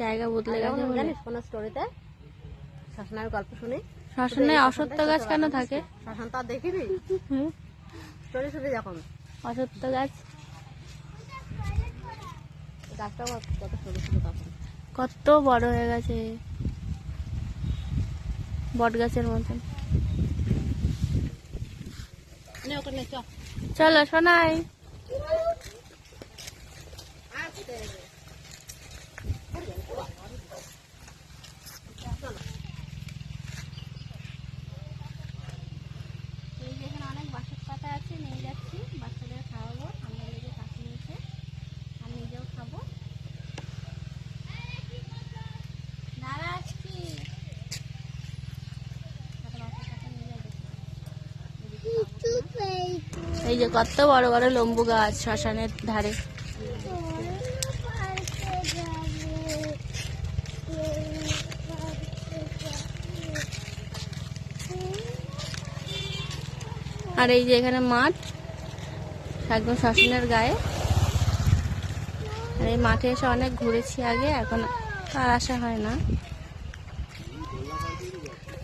জায়গা বদলে গেছে। জানিস কোন স্টোরিতে শ্মশানের গল্প শুনি? শ্মশানে অসত্য গাছ কেন থাকে? শ্মশান তো আর দেখিনি, স্টোরি শুনি যখন। অসত্য গাছ গাছটাও কত ছোট ছিল তখন, কত বড় হয়ে গেছে, বট গাছের মতন। চলো শোনাই। অনেক বাসক পাতা আছে, নিয়ে যাচ্ছি, বাচ্চাদের খাওয়াবো, আমরা লেগে কাছে নিয়েছে আর নিজেও খাবো। দাঁড়া আসছি। এই যে কত বড় বড় লম্বু গাছ শ্মশানের ধারে। আর এই যে এখানে মাঠ একদম শ্মশানের গায়ে। আর এই মাঠে এসে অনেক ঘুরেছি আগে, এখন আর আসা হয় না।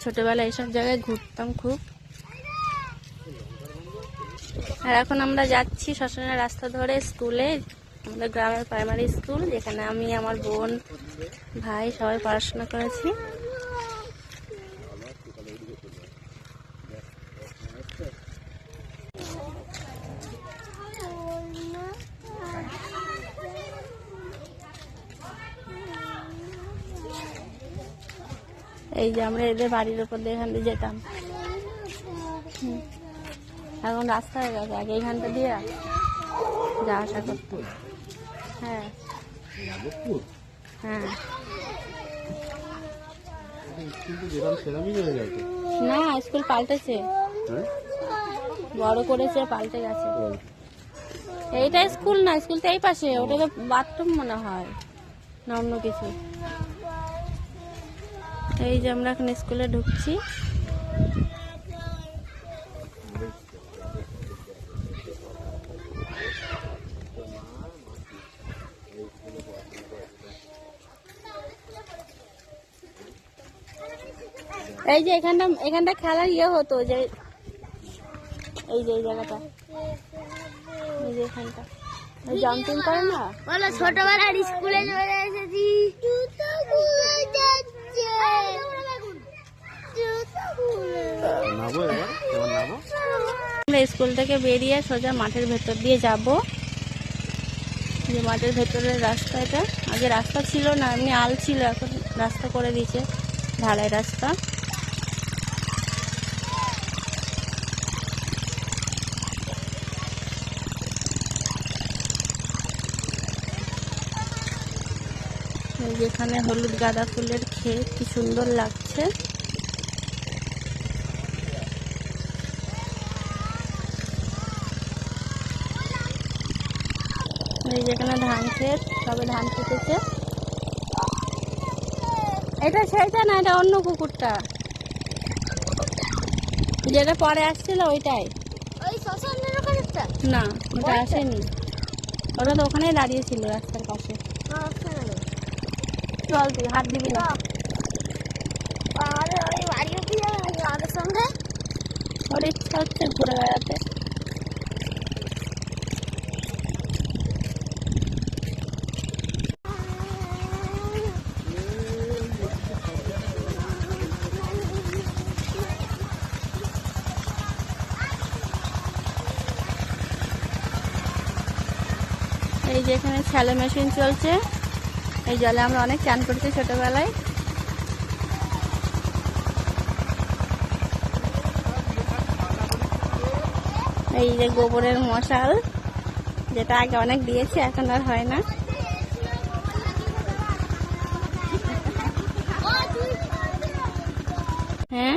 ছোটবেলায় এইসব জায়গায় ঘুরতাম খুব। আর এখন আমরা যাচ্ছি শ্মশানের রাস্তা ধরে স্কুলে, আমাদের গ্রামের প্রাইমারি স্কুল, যেখানে আমি, আমার বোন, ভাই সবাই পড়াশোনা করেছি। এই যে আমরা এদের বাড়ির উপর দিয়ে এখান দিয়ে যেতাম, এখন রাস্তা হয়ে গেছে, আগে এইখানটা দিয়ে যা আসা করতো। হ্যাঁ হ্যাঁ, না স্কুল পাল্টেছে, বড় করেছে, পাল্টে গেছে। এইটা স্কুল না, স্কুল তো এই পাশে, ওটা তো বাথরুম মনে হয় না অন্য কিছু। এই যে আমরা এখন স্কুলে ঢুকছি। এই যে এখানটা খেলার ইয়ে হতো, যে এই যে এই জায়গাটা, এই যে এখানটা জাম্পিং করে না, বলো ছোটবেলার স্কুলে চলে এসেছি। আমরা স্কুল থেকে বেরিয়ে সোজা মাঠের ভেতর দিয়ে যাব। যে মাঠের ভেতরের রাস্তা, এটা আগে রাস্তা ছিল না, এমনি আল ছিল, এখন রাস্তা করে দিয়েছে, ঢালাই রাস্তা। যেখানে হলুদ গাঁদা ফুলের ক্ষেত, কি সুন্দর লাগছে। এই যেখানে ধান ক্ষেত, সবে ধান কেটেছে। এটা সেইটা না, এটা অন্য কুকুরটা, যেটা পরে আসছিল ওইটাই। না ওটা আসেনি, ওটা তো ওখানেই দাঁড়িয়েছিল রাস্তার পাশে। চল তুই হাত দিবি না। ওর ইচ্ছা হচ্ছে ঘুরে বেড়াতে। এই যে এখানে স্যালো মেশিন চলছে, এই জলে আমরা অনেক চান করছি ছোটবেলায়। এই যে গোবরের মশাল, যেটা আগে অনেক দিয়েছে, এখন আর হয় না। হ্যাঁ